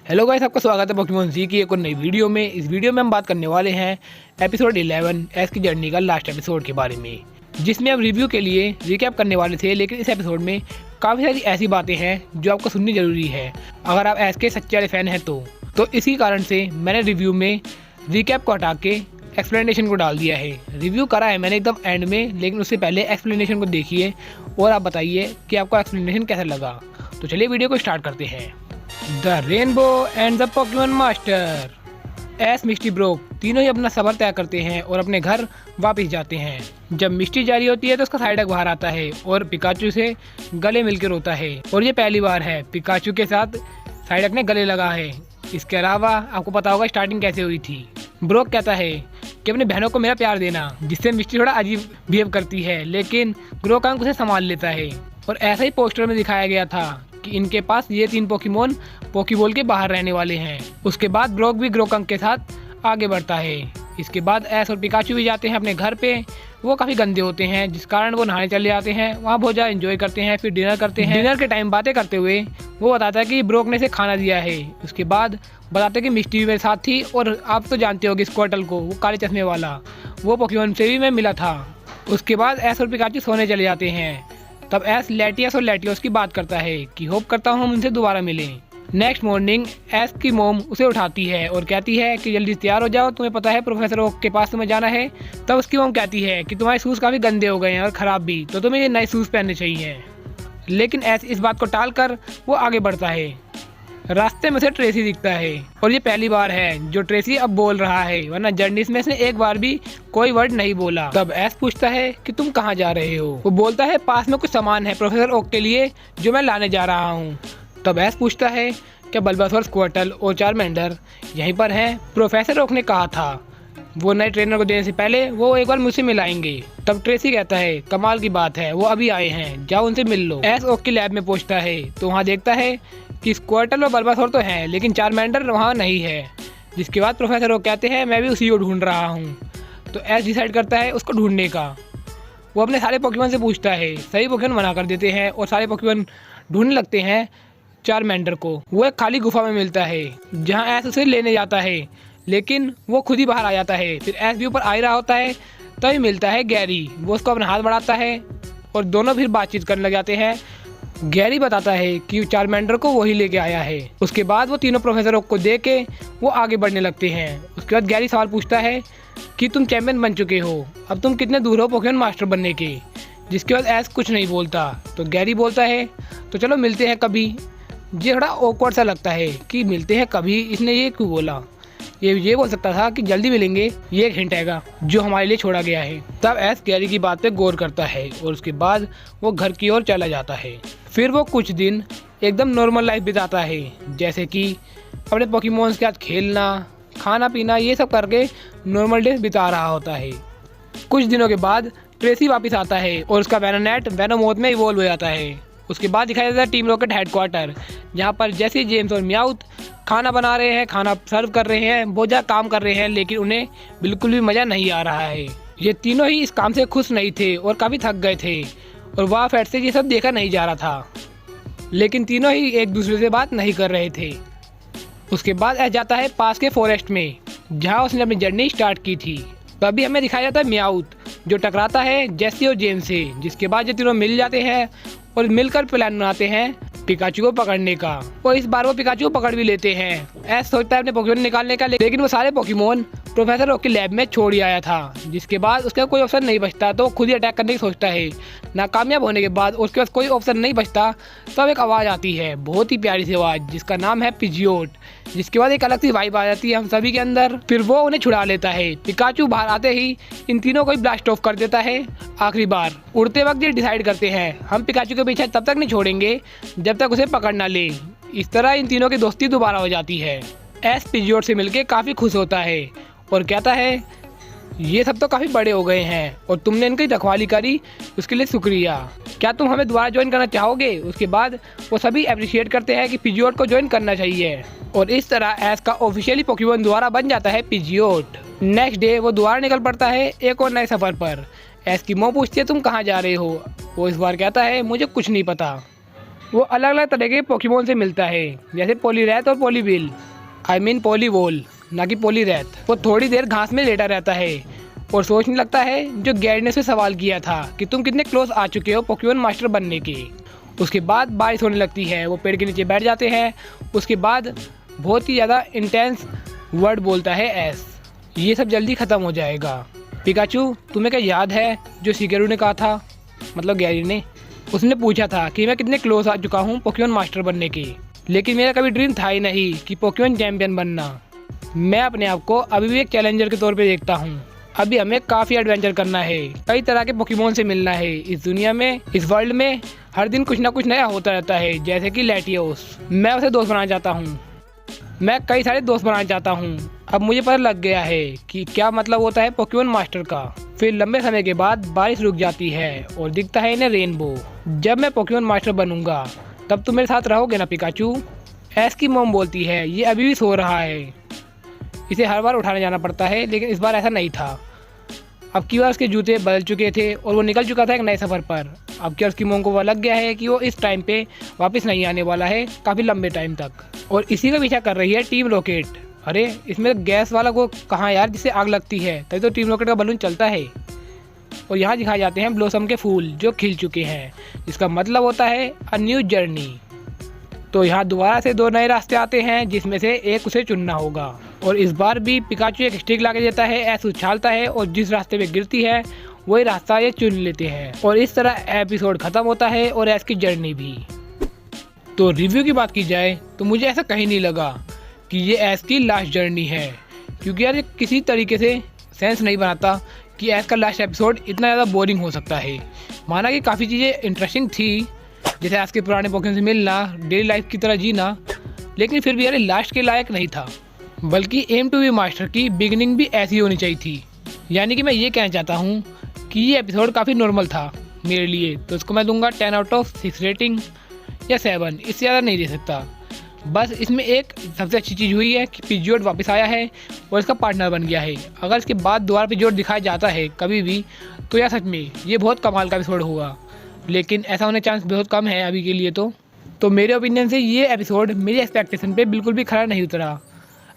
Hello guys, आपका स्वागत है पोकेमॉन जी की एक और नई वीडियो में। इस वीडियो में हम बात करने वाले हैं एपिसोड 11 एस की जर्नी का लास्ट एपिसोड के बारे में, जिसमें हम रिव्यू के लिए रिकैप करने वाले थे। लेकिन इस एपिसोड में काफ़ी सारी ऐसी बातें हैं जो आपको सुननी जरूरी है अगर आप एस के सच्चे वाले फैन हैं तो इसी कारण से मैंने रिव्यू में रिकैप को हटा के एक्सप्लेनेशन को डाल दिया है। रिव्यू करा है मैंने एकदम एंड में, लेकिन उससे पहले एक्सप्लेनेशन को देखिए और आप बताइए कि आपको एक्सप्लेनेशन कैसा लगा। तो चलिए वीडियो को स्टार्ट करते हैं। The rainbow and the Pokemon master Ash, Misty, Brock तीनों ही अपना सफर तय करते हैं और अपने घर वापस जाते हैं। जब मिस्टी जा रही होती है तो उसका साइडक बाहर आता है और पिकाचू से गले मिलकर रोता है, और ये पहली बार है पिकाचू के साथ साइडक ने गले लगा है। इसके अलावा आपको पता होगा स्टार्टिंग कैसे हुई थी। ब्रोक कहता है कि अपनी बहनों को मेरा प्यार देना, जिससे मिस्टी थोड़ा अजीब बिहेव करती है, लेकिन ग्रोकांग उसे संभाल लेता है। और ऐसा ही पोस्टर में दिखाया गया था कि इनके पास ये 3 पोकेमॉन पोकेबॉल के बाहर रहने वाले हैं। उसके बाद ब्रोक भी ग्रोकांग के साथ आगे बढ़ता है। इसके बाद एस और पिकाचू भी जाते हैं अपने घर पे। वो काफ़ी गंदे होते हैं, जिस कारण वो नहाने चले जाते हैं। वहाँ बहुत ज़्यादा एंजॉय करते हैं, फिर डिनर करते हैं। डिनर के टाइम बातें करते हुए वो बताता है कि ब्रोक ने इसे खाना दिया है। उसके बाद बताते हैं कि मिस्टी भी मेरे साथ थी, और आप तो जानते होगे स्क्वार्टल को, वो काले चश्मे वाला, वो पोकेमॉन से भी मैं मिला था। उसके बाद एस और पिकाचू सोने चले जाते हैं। तब एस लैटियस और लैटियोस की बात करता है कि होप करता हूँ हम उनसे दोबारा मिलें। नेक्स्ट मॉर्निंग एस की मोम उसे उठाती है और कहती है कि जल्दी तैयार हो जाओ, तुम्हें पता है प्रोफेसर ओक के पास तुम्हें जाना है। तब उसकी मोम कहती है कि तुम्हारे शूज़ काफ़ी गंदे हो गए हैं और ख़राब भी, तो तुम्हें ये नए शूज़ पहनने चाहिए। लेकिन एस इस बात को टालकर वो आगे बढ़ता है। रास्ते में उसे ट्रेसी दिखता है, और ये पहली बार है जो ट्रेसी अब बोल रहा है, वरना जर्नीस में इसने एक बार भी कोई वर्ड नहीं बोला। तब एस पूछता है कि तुम कहाँ जा रहे हो। वो बोलता है पास में कुछ सामान है प्रोफेसर ओक के लिए जो मैं लाने जा रहा हूँ। तब एस पूछता है कि बल्बासोर, स्क्वार्टल और चारमेंडर यहीं पर हैं। प्रोफेसर ओक ने कहा था वो नए ट्रेनर को देने से पहले वो एक बार मुझसे मिलाएंगे। तब ट्रेसी कहता है कमाल की बात है, वो अभी आए हैं, जाओ उनसे मिल लो। एस ओक की लैब में पहुंचता है तो वहाँ देखता है कि स्क्वार्टल और बल्बासोर तो हैं, लेकिन चारमेंडर वहाँ नहीं है। जिसके बाद प्रोफेसर ओक कहते हैं मैं भी उसी को ढूंढ रहा हूँ। तो एस डिसाइड करता है उसको ढूंढने का। वो अपने सारे पोकेमॉन से पूछता है, सही पोकेमॉन मना कर देते हैं और सारे पोकेमॉन ढूंढने लगते हैं चारमेंडर को। वो एक खाली गुफा में मिलता है जहाँ एस उसे लेने जाता है, लेकिन वो खुद ही बाहर आ जाता है। फिर एस भी ऊपर आ ही रहा होता है, तभी मिलता है गैरी। वो उसको अपना हाथ बढ़ाता है और दोनों फिर बातचीत करने लग जाते हैं। गैरी बताता है कि चारमेंडर को वही लेके आया है। उसके बाद वो तीनों प्रोफेसरों को दे के वो आगे बढ़ने लगते हैं। उसके बाद गैरी सवाल पूछता है कि तुम चैंपियन बन चुके हो, अब तुम कितने दूर हो पोकेमॉन मास्टर बनने के। जिसके बाद एस कुछ नहीं बोलता। तो गैरी बोलता है तो चलो मिलते हैं कभी। ये थोड़ा ऑकवर्ड सा लगता है कि मिलते हैं कभी, इसने ये क्यों बोला। ये बोल सकता था कि जल्दी मिलेंगे, ये एक हिंट हैगा जो हमारे लिए छोड़ा गया है। तब एस गैरी की बात पे गौर करता है और उसके बाद वो घर की ओर चला जाता है। फिर वो कुछ दिन एकदम नॉर्मल लाइफ बिताता है, जैसे कि अपने पोकेमॉन्स के साथ खेलना, खाना पीना, ये सब करके नॉर्मल डेज बिता रहा होता है। कुछ दिनों के बाद ट्रेसी वापस आता है और उसका वेनोनेट वेनोमोथ में इवॉल्व हो जाता है। उसके बाद दिखाया जाता है टीम रॉकेट हेडक्वार्टर, जहाँ पर जेसी, जेम्स और म्याउथ खाना बना रहे हैं, खाना सर्व कर रहे हैं, बहुत ज़्यादा काम कर रहे हैं, लेकिन उन्हें बिल्कुल भी मज़ा नहीं आ रहा है। ये तीनों ही इस काम से खुश नहीं थे और काफ़ी थक गए थे, और वहाँ फैट से ये सब देखा नहीं जा रहा था। लेकिन तीनों ही एक दूसरे से बात नहीं कर रहे थे। उसके बाद ऐसा जाता है पास के फॉरेस्ट में, जहाँ उसने अपनी जर्नी स्टार्ट की थी। तभी हमें दिखाया जाता है म्याउथ जो टकराता है जेसी और जेम्स से। जिसके बाद ये तीनों मिल जाते हैं और मिलकर प्लान बनाते हैं पिकाचू को पकड़ने का, और इस बार वो पिकाचू को पकड़ भी लेते हैं। एस सोचता है अपने पोकेमॉन निकालने का, लेकिन वो सारे पोकेमॉन प्रोफेसर ओक की लैब में छोड़ ही आया था। जिसके बाद उसका कोई ऑप्शन नहीं बचता, तो वो खुद ही अटैक करने की सोचता है। नाकामयाब होने के बाद उसके पास कोई ऑप्शन नहीं बचता, तब एक आवाज़ आती है, बहुत ही प्यारी सी आवाज़, जिसका नाम है पिजियोट। जिसके बाद एक अलग सी वाइब आ जाती है हम सभी के अंदर। फिर वो उन्हें छुड़ा लेता है। पिकाचू बाहर आते ही इन तीनों को ब्लास्ट ऑफ कर देता है आखिरी बार। उड़ते वक्त ये डिसाइड करते हैं हम पिकाचू के पीछे तब तक नहीं छोड़ेंगे जब तक उसे पकड़ ना ले। इस तरह इन तीनों की दोस्ती दोबारा हो जाती है। एस पिजियोट से मिलके काफ़ी खुश होता है और कहता है ये सब तो काफ़ी बड़े हो गए हैं और तुमने इनकी रखवाली करी, उसके लिए शुक्रिया। क्या तुम हमें दोबारा ज्वाइन करना चाहोगे। उसके बाद वो सभी अप्रिशिएट करते हैं कि पिजियोट को ज्वाइन करना चाहिए, और इस तरह एस का ऑफिशियली पोकेमॉन दोबारा बन जाता है पिजियोट। नेक्स्ट डे वो दोबारा निकल पड़ता है एक और नए सफ़र पर। एस की मॉम पूछती है तुम कहाँ जा रहे हो। वो इस बार कहता है मुझे कुछ नहीं पता। वो अलग अलग तरह के पोकेमोन से मिलता है, जैसे पोलीरैथ और पोलीविल, पोलीवोल, ना कि पोलीरैथ। वो थोड़ी देर घास में लेटा रहता है और सोचने लगता है जो गैरी ने उससे सवाल किया था कि तुम कितने क्लोज आ चुके हो पोकेमोन मास्टर बनने के। उसके बाद बारिश होने लगती है, वो पेड़ के नीचे बैठ जाते हैं। उसके बाद बहुत ही ज़्यादा इंटेंस वर्ड बोलता है एस, ये सब जल्दी ख़त्म हो जाएगा। पिकाचू, तुम्हें क्या याद है जो शिगेरू ने कहा था, मतलब गैरी ने? उसने पूछा था कि मैं कितने क्लोज आ चुका हूँ पोकेमोन मास्टर बनने की, लेकिन मेरा कभी ड्रीम था ही नहीं कि पोकेमोन चैंपियन बनना। मैं अपने आप को अभी भी एक चैलेंजर के तौर पे देखता हूँ। अभी हमें काफ़ी एडवेंचर करना है, कई तरह के पोकेमोन से मिलना है। इस दुनिया में, इस वर्ल्ड में हर दिन कुछ ना कुछ नया होता रहता है, जैसे कि लैटियोस। मैं उसे दोस्त बनाना चाहता हूँ, मैं कई सारे दोस्त बनाना चाहता हूँ। अब मुझे पता लग गया है कि क्या मतलब होता है पोकेमोन मास्टर का। फिर लंबे समय के बाद बारिश रुक जाती है और दिखता है इन्हें रेनबो। जब मैं पोकेमोन मास्टर बनूंगा तब तुम मेरे साथ रहोगे ना पिकाचू? एस की मॉम बोलती है ये अभी भी सो रहा है, इसे हर बार उठाने जाना पड़ता है, लेकिन इस बार ऐसा नहीं था। अब की बार उसके जूते बदल चुके थे और वो निकल चुका था एक नए सफ़र पर। अब क्या उसकी मॉम को वो लग गया है कि वो इस टाइम पे वापस नहीं आने वाला है काफ़ी लंबे टाइम तक, और इसी का पीछा कर रही है टीम रॉकेट। अरे इसमें गैस वाला वो कहाँ यार जिससे आग लगती है, तभी तो टीम रॉकेट का बलून चलता है। और यहाँ दिखाए जाते हैं ब्लॉसम के फूल जो खिल चुके हैं, इसका मतलब होता है अ न्यू जर्नी। तो यहाँ दोबारा से दो नए रास्ते आते हैं जिसमें से एक उसे चुनना होगा, और इस बार भी पिकाचू एक स्टिक ला के देता है, एस उछालता है और जिस रास्ते पे गिरती है वही रास्ता ये चुन लेते हैं, और इस तरह एपिसोड खत्म होता है और एस की जर्नी भी। तो रिव्यू की बात की जाए तो मुझे ऐसा कहीं नहीं लगा कि ये एस की लास्ट जर्नी है, क्योंकि यार ये किसी तरीके से सेंस नहीं बनाता कि एस का लास्ट एपिसोड इतना ज़्यादा बोरिंग हो सकता है। माना कि काफ़ी चीज़ें इंटरेस्टिंग थी, जैसे आज के पुराने पोकेमोन से मिलना, डेली लाइफ की तरह जीना, लेकिन फिर भी यार लास्ट के लायक नहीं था। बल्कि एम टू बी मास्टर की बिगिनिंग भी ऐसी होनी चाहिए थी। यानी कि मैं ये कहना चाहता हूँ कि ये एपिसोड काफ़ी नॉर्मल था मेरे लिए, तो इसको मैं दूंगा 10 आउट ऑफ 6 रेटिंग या 7, इससे ज़्यादा नहीं दे सकता। बस इसमें एक सबसे अच्छी चीज़ हुई है कि पिजियोड वापस आया है और इसका पार्टनर बन गया है। अगर इसके बाद दोबारा पिजियोड दिखाया जाता है कभी भी, तो यार सच में ये बहुत कमाल का एपिसोड होगा, लेकिन ऐसा होने चांस बहुत कम है अभी के लिए। तो मेरे ओपिनियन से ये एपिसोड मेरी एक्सपेक्टेशन पे बिल्कुल भी खरा नहीं उतरा।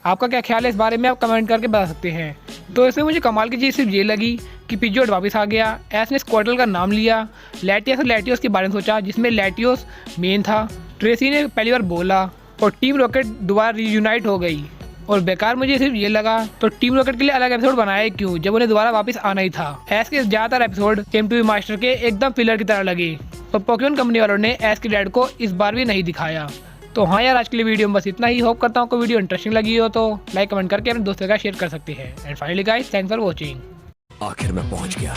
आपका क्या ख्याल है इस बारे में, आप कमेंट करके बता सकते हैं। तो इसमें मुझे कमाल की चीज़ सिर्फ ये लगी कि पिजियोड वापस आ गया, एस ने स्क्वाड्रल का नाम लिया, लैटियस और लैटियोस के बारे में सोचा जिसमें लैटियोस मेन था, ट्रेसी ने पहली बार बोला, और टीम रॉकेट दोबारा रीयूनाइट हो गई। और बेकार मुझे सिर्फ ये लगा तो टीम रॉकेट के लिए अलग एपिसोड बनाया क्यों जब उन्हें दोबारा वापस आना ही था। एस के ज़्यादातर episode aim to be master के एकदम फिलर की तरह लगे, और पोकेमोन कंपनी वालों ने एस के डैड को इस बार भी नहीं दिखाया। तो हाँ यार, आज के लिए वीडियो में बस इतना ही। होप करता हूँ आपको वीडियो इंटरेस्टिंग लगी हो तो लाइक कमेंट करके अपने दोस्तों का शेयर कर सकते हैं। And finally guys, thanks for watching. आखिर मैं पहुंच गया,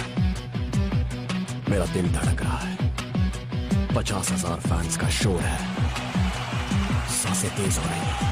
मेरा दिल धड़क रहा है, 50,000 फैंस का शोर है, सांसें तेज हो रही हैं।